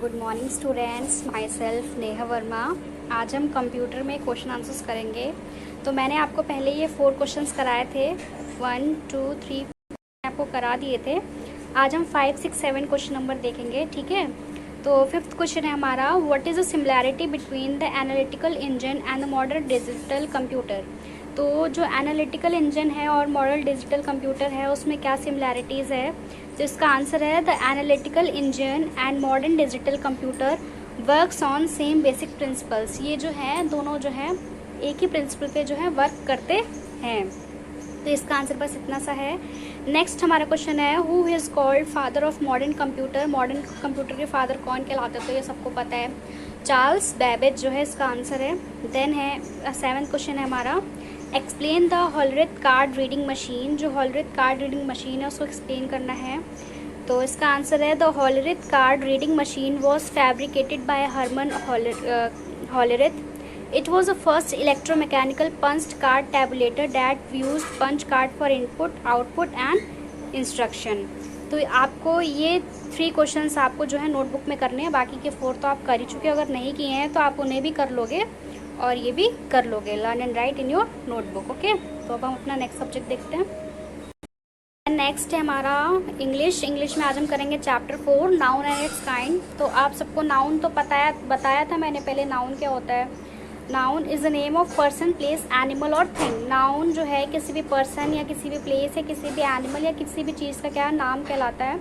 Good morning students, my self Neha Verma. आज हम computer में क्वेश्चन आंसर्स करेंगे। तो मैंने आपको पहले ये 4 क्वेश्चंस कराए थे, 1 2 3 आपको करा दिए थे। आज हम 5 6 7 क्वेश्चन नंबर देखेंगे, ठीक है। तो 5th क्वेश्चन है हमारा, what is the similarity between the analytical engine and the modern digital computer. तो जो एनालिटिकल इंजन है और मॉडल डिजिटल कंप्यूटर है उसमें क्या सिमिलैरिटीज़ है। तो इसका आंसर है the analytical engine and modern digital computer works on same basic principles. ये जो है दोनों जो है एक ही प्रिंसिपल पे जो है वर्क करते हैं। तो इसका आंसर बस इतना सा है। नेक्स्ट हमारा क्वेश्चन है, who is called father of modern computer. Modern computer के फादर कौन कहलाते हैं, तो ये सबको पता है, चार्ल्स बेबेज जो है इसका आंसर है। देन है 7th क्वेश्चन है हमारा, explain the Hollerith card reading machine. जो हॉलरिथ कार्ड रीडिंग मशीन है उसको एक्सप्लेन करना है। तो इसका आंसर है the Hollerith card reading machine was fabricated by Herman Hollerith. It was the first electromechanical punched card tabulator that used punch card for input, output and instruction। तो आपको ये 3 क्वेश्चंस आपको जो है नोटबुक में करने हैं, बाकी के 4 तो आप कर ही चुके। अगर नहीं किए हैं तो आप उन्हें भी कर लोगे और ये भी कर लोगे, learn and right in your notebook. Okay, तो अब हम अपना नेक्स्ट सब्जेक्ट देखते हैं। नेक्स्ट है हमारा इंग्लिश। इंग्लिश में आज हम करेंगे chapter 4, noun and it's kind. तो आप सबको नाउन तो बताया था मैंने पहले, नाउन क्या होता है। Noun is the name of person, place, animal और थिंग। नाउन जो है किसी भी पर्सन या किसी भी प्लेस या किसी भी एनिमल या किसी भी चीज़ का क्या नाम कहलाता है।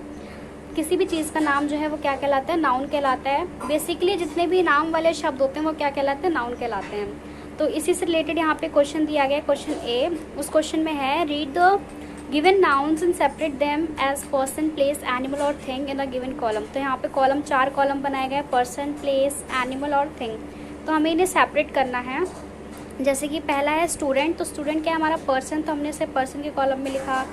किसी भी चीज़ का नाम जो है वो क्या कहलाता है, नाउन कहलाता है। बेसिकली जितने भी नाम वाले शब्द होते हैं वो क्या कहलाते हैं, नाउन कहलाते हैं। तो इसी से रिलेटेड यहाँ पे क्वेश्चन दिया गया, क्वेश्चन ए। उस क्वेश्चन में है, read the given nouns and separate them as person, place, animal और thing in the given column. तो यहाँ पे कॉलम 4 कॉलम बनाए गए, पर्सन, प्लेस, एनिमल और थिंग। तो हमें इन्हें सेपरेट करना है। जैसे कि पहला है स्टूडेंट। तो स्टूडेंट क्या है हमारा, पर्सन, तो हमने इसे पर्सन के कॉलम में लिखा।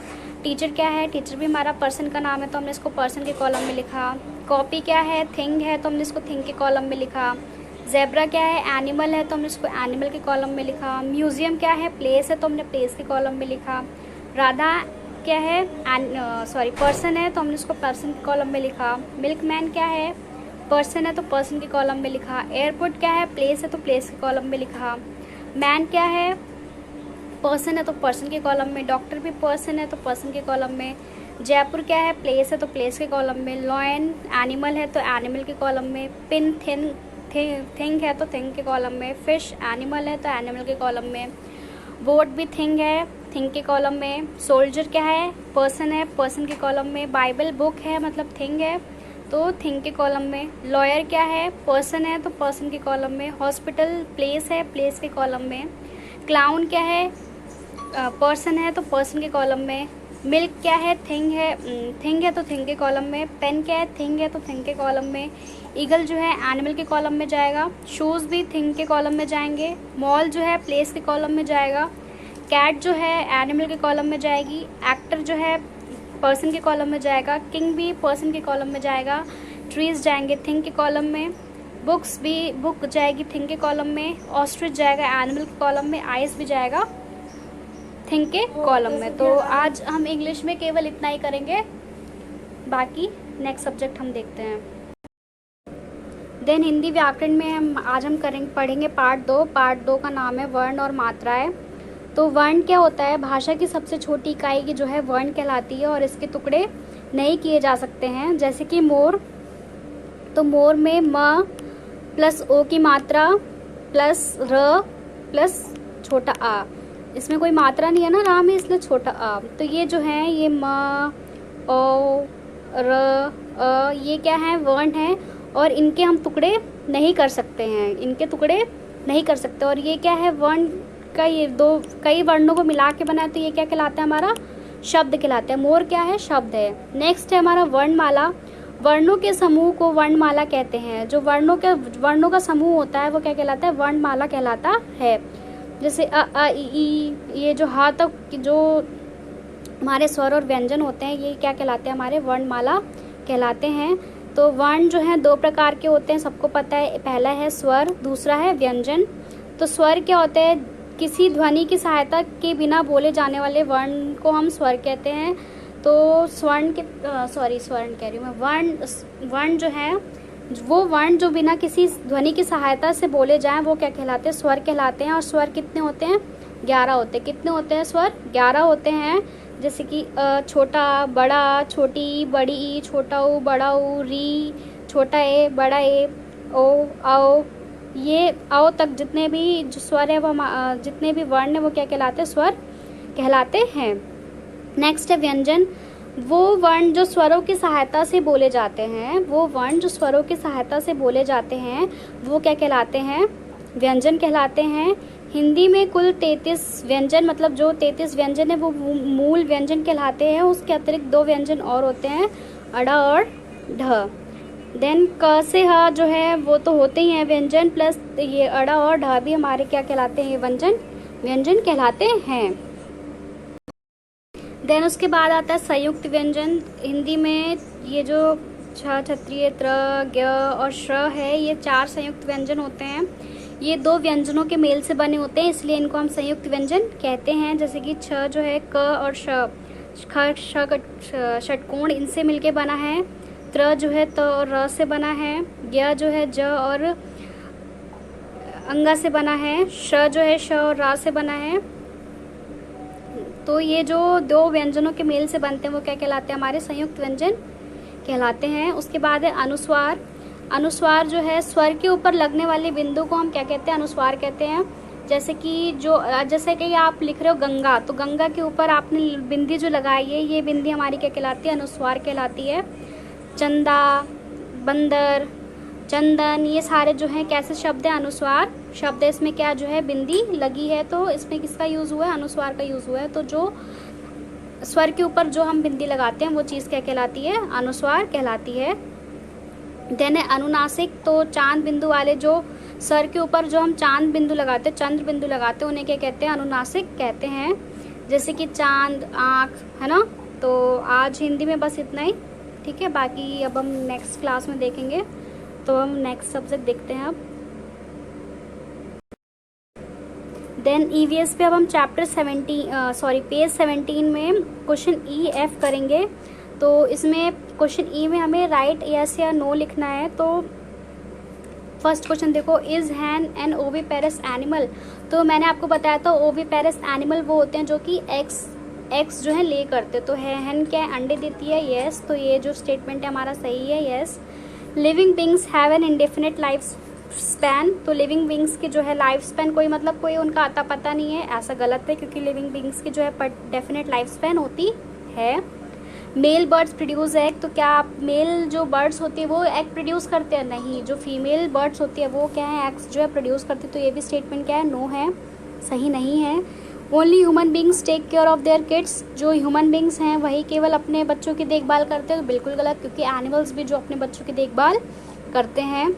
टीचर क्या है, टीचर भी हमारा पर्सन का नाम है तो हमने इसको पर्सन के कॉलम में लिखा। कॉपी क्या है, थिंग है तो हमने इसको थिंग के कॉलम में लिखा। जेब्रा क्या है, एनिमल है तो हमने इसको एनिमल के कॉलम में लिखा। म्यूजियम क्या है, प्लेस है तो हमने प्लेस के कॉलम में लिखा। राधा क्या है, पर्सन है तो हमने इसको पर्सन के कॉलम में लिखा। मिल्कमैन क्या है, पर्सन है तो पर्सन के कॉलम में लिखा। एयरपोर्ट क्या है, प्लेस है तो प्लेस के कॉलम में लिखा। मैन क्या है, पर्सन है तो पर्सन के कॉलम में। डॉक्टर भी पर्सन है तो पर्सन के कॉलम में। जयपुर क्या है, प्लेस है तो प्लेस के कॉलम में। लॉयन एनिमल है तो एनिमल के कॉलम में। पिन थिंग है तो थिंग के कॉलम में। फिश एनिमल है तो एनिमल के कॉलम में। बोट भी थिंग है, थिंग के कॉलम में। सोल्जर क्या है, पर्सन है, पर्सन के कॉलम में। बाइबल बुक है मतलब थिंग है तो थिंग के कॉलम में। लॉयर क्या है, पर्सन है तो पर्सन के कॉलम में। हॉस्पिटल प्लेस है, प्लेस के कॉलम में। क्लाउन क्या है, पर्सन है तो पर्सन के कॉलम में। मिल्क क्या है, थिंग है तो थिंग के कॉलम में। पेन क्या है, थिंग है तो थिंग के कॉलम में। ईगल जो है एनिमल के कॉलम में जाएगा। शूज़ भी थिंग के कॉलम में जाएंगे। मॉल जो है प्लेस के कॉलम में जाएगा। कैट जो है एनिमल के कॉलम में जाएगी। एक्टर जो है पर्सन के कॉलम में जाएगा। किंग भी पर्सन के कॉलम में जाएगा। ट्रीज जाएंगे थिंग के कॉलम में। बुक जाएगी थिंग के कॉलम में। ऑस्ट्रिच जाएगा एनिमल के कॉलम में। आइस भी जाएगा थिंग के कॉलम में। तो आज हम इंग्लिश में केवल इतना ही करेंगे, बाकी नेक्स्ट सब्जेक्ट हम देखते हैं। देन हिंदी व्याकरण में आज हम पढ़ेंगे पार्ट 2। पार्ट 2 का नाम है वर्ण और मात्राएं। तो वर्ण क्या होता है, भाषा की सबसे छोटी इकाई की जो है वर्ण कहलाती है और इसके टुकड़े नहीं किए जा सकते हैं। जैसे कि मोर, तो मोर में म प्लस ओ की मात्रा प्लस र प्लस छोटा आ। इसमें कोई मात्रा नहीं है ना, रा में, इसलिए छोटा आ। तो ये जो है ये म, ओ, र, अ, ये क्या है, वर्ण है और इनके हम टुकड़े नहीं कर सकते हैं, इनके टुकड़े नहीं कर सकते। और ये क्या है, वर्ण का ये कई वर्णों को मिला के बना है तो ये क्या कहलाता है, हमारा शब्द कहलाता है। मोर क्या है, शब्द है। नेक्स्ट है हमारा वर्णमाला। वर्णों के समूह को वर्णमाला कहते हैं। जो वर्णों का समूह होता है वो क्या कहलाता है, वर्णमाला कहलाता है। जैसे अ ई, ये जो हा तक जो हमारे स्वर और व्यंजन होते हैं ये क्या कहलाते हैं, हमारे वर्णमाला कहलाते हैं। तो वर्ण जो है 2 प्रकार के होते हैं, सबको पता है। पहला है स्वर, दूसरा है व्यंजन। तो स्वर क्या होता है, किसी ध्वनि की सहायता के बिना बोले जाने वाले वर्ण को हम स्वर कहते हैं। तो वर्ण जो है वो वर्ण जो बिना किसी ध्वनि की सहायता से बोले जाएं वो क्या कहलाते हैं? स्वर कहलाते हैं। और स्वर कितने होते हैं? 11 होते हैं। कितने होते हैं स्वर? 11 होते हैं। जैसे कि छोटा, बड़ा, छोटी, बड़ी, छोटा ऊ, बड़ा ऊ, री, छोटा ए, बड़ा ए, ओ, आओ, ये आओ तक जितने भी जो स्वर है वो जितने भी वर्ण है वो क्या कहलाते हैं? स्वर कहलाते हैं। नेक्स्ट है व्यंजन। वो वर्ण जो स्वरों की सहायता से बोले जाते हैं, वो वर्ण जो स्वरों की सहायता से बोले जाते हैं वो क्या कहलाते हैं? व्यंजन कहलाते हैं। हिंदी में कुल 33 व्यंजन, मतलब जो 33 व्यंजन है वो मूल व्यंजन कहलाते हैं। उसके अतिरिक्त 2 व्यंजन और होते हैं, अड़ा और ढ। देन क से ह जो है वो तो होते ही हैं व्यंजन, प्लस ये अड़ा और ढ भी हमारे क्या कहलाते हैं? व्यंजन कहलाते हैं। देन उसके बाद आता है संयुक्त व्यंजन। हिंदी में ये जो छ, क्षत्रिय, त्र, ज्ञ और श्र है, ये 4 संयुक्त व्यंजन होते हैं। ये 2 व्यंजनों के मेल से बने होते हैं, इसलिए इनको हम संयुक्त व्यंजन कहते हैं। जैसे कि छ जो है क और श, षटकोण इनसे मिलके बना है। त्र जो है त और र से बना है। ज्ञ जो है ज और अंगा से बना है। श जो है श और रा से बना है। तो ये जो 2 व्यंजनों के मेल से बनते हैं वो क्या कहलाते हैं? हमारे संयुक्त व्यंजन कहलाते हैं। उसके बाद है अनुस्वार। अनुस्वार जो है स्वर के ऊपर लगने वाले बिंदु को हम क्या कहते हैं? अनुस्वार कहते हैं। जैसे कि आप लिख रहे हो गंगा, तो गंगा के ऊपर आपने बिंदी जो लगाई है, ये बिंदी हमारी क्या कहलाती है? अनुस्वार कहलाती है। चंदा, बंदर, चंदन, ये सारे जो हैं कैसे शब्द है? अनुस्वार शब्द है। इसमें क्या जो है? बिंदी लगी है, तो इसमें किसका यूज हुआ है? अनुस्वार का यूज हुआ है। तो जो स्वर के ऊपर जो हम बिंदी लगाते हैं वो चीज क्या कहलाती है? अनुस्वार कहलाती है। देन है अनुनासिक। तो चांद बिंदु वाले जो सर के ऊपर जो हम चांद बिंदु लगाते हैं, चंद्र बिंदु लगाते हैं, उन्हें क्या कहते हैं? अनुनासिक कहते हैं। जैसे कि चांद, आँख, है ना। तो आज हिंदी में बस इतना ही, ठीक है। बाकी अब हम नेक्स्ट क्लास में देखेंगे। तो हम नेक्स्ट सब्जेक्ट देखते हैं अब। देन ईवीएस पे अब हम पेज 17 में क्वेश्चन EF करेंगे। तो इसमें क्वेश्चन E में हमें राइट यस या नो लिखना है। तो फर्स्ट क्वेश्चन देखो, is hen an oviparous animal. तो मैंने आपको बताया था ओविपेरस एनिमल वो होते हैं जो कि एग्स जो है ले करते। तो हैन क्या है? अंडे देती है, यस। तो ये जो स्टेटमेंट है हमारा सही है, yes. Living beings have an indefinite life span. तो लिविंग बींग्स की जो है लाइफ स्पैन कोई उनका आता पता नहीं है, ऐसा गलत है, क्योंकि लिविंग बींग्स की जो है डेफिनेट लाइफ स्पैन होती है। Male birds produce egg. तो क्या मेल जो बर्ड्स होती है वो एग प्रोड्यूस करते हैं? नहीं। जो फीमेल बर्ड्स होती है वो क्या है? एग्स जो है प्रोड्यूस करती है। तो ये भी स्टेटमेंट क्या है? नो है, सही नहीं है। Only human beings take care of their kids. जो ह्यूमन बींग्स हैं वही केवल अपने बच्चों की देखभाल करते हैं। तो बिल्कुल गलत, क्योंकि एनिमल्स भी जो अपने बच्चों की देखभाल करते हैं।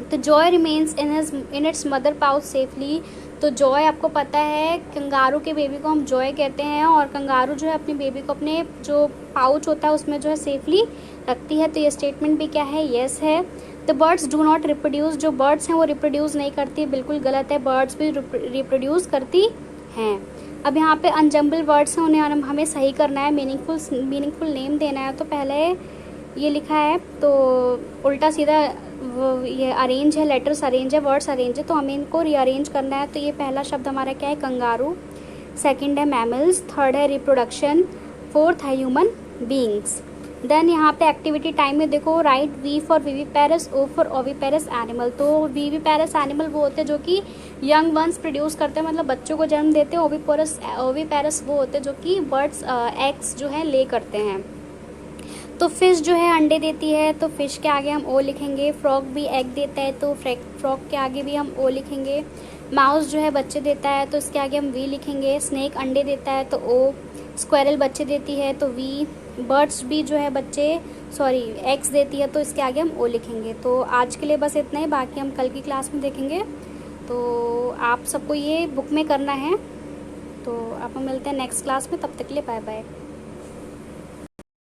तो Joy remains in its mother pouch safely. तो जॉय आपको पता है कंगारू के बेबी को हम जॉय कहते हैं, और कंगारू जो है अपने बेबी को अपने जो पाउच होता है उसमें जो है सेफली रखती है। तो ये स्टेटमेंट भी क्या है? यस है। The birds do not reproduce. जो बर्ड्स हैं वो रिप्रोड्यूस नहीं करती, बिल्कुल गलत है, बर्ड्स भी रिप्रोड्यूस करती हैं। अब यहाँ पे अनजम्बल वर्ड्स हैं, उन्हें हमें सही करना है, मीनिंगफुल नेम देना है। तो पहले ये लिखा है तो उल्टा सीधा ये अरेंज है, लेटर्स अरेंज है, वर्ड्स अरेंज है, तो हमें इनको रीअरेंज करना है। तो ये पहला शब्द हमारा क्या है? कंगारू। सेकंड है मैमल्स। थर्ड है रिप्रोडक्शन। फोर्थ है ह्यूमन बींग्स। देन यहाँ पे एक्टिविटी टाइम में देखो, write V for viviparous, O for oviparous animal. तो विविपेरस एनिमल वो होते हैं जो कि यंग वंस प्रोड्यूस करते हैं, मतलब बच्चों को जन्म देते हैं। ओविपेरस वो होते हैं जो कि बर्ड्स एग्स जो है ले करते हैं। तो फिश जो है अंडे देती है, तो फिश के आगे हम ओ लिखेंगे। फ्रॉग भी एग देता है, तो फ्रॉग के आगे भी हम ओ लिखेंगे। माउस जो है बच्चे देता है, तो इसके आगे हम वी लिखेंगे। स्नेक अंडे देता है, तो ओ। स्क्वायरल बच्चे देती है, तो वी। बर्ड्स भी जो है एग्स देती है, तो इसके आगे हम ओ लिखेंगे। तो आज के लिए बस इतना ही, बाकी हम कल की क्लास में देखेंगे। तो आप सबको ये बुक में करना है। तो आप हम मिलते हैं नेक्स्ट क्लास में, तब तक के लिए बाय बाय।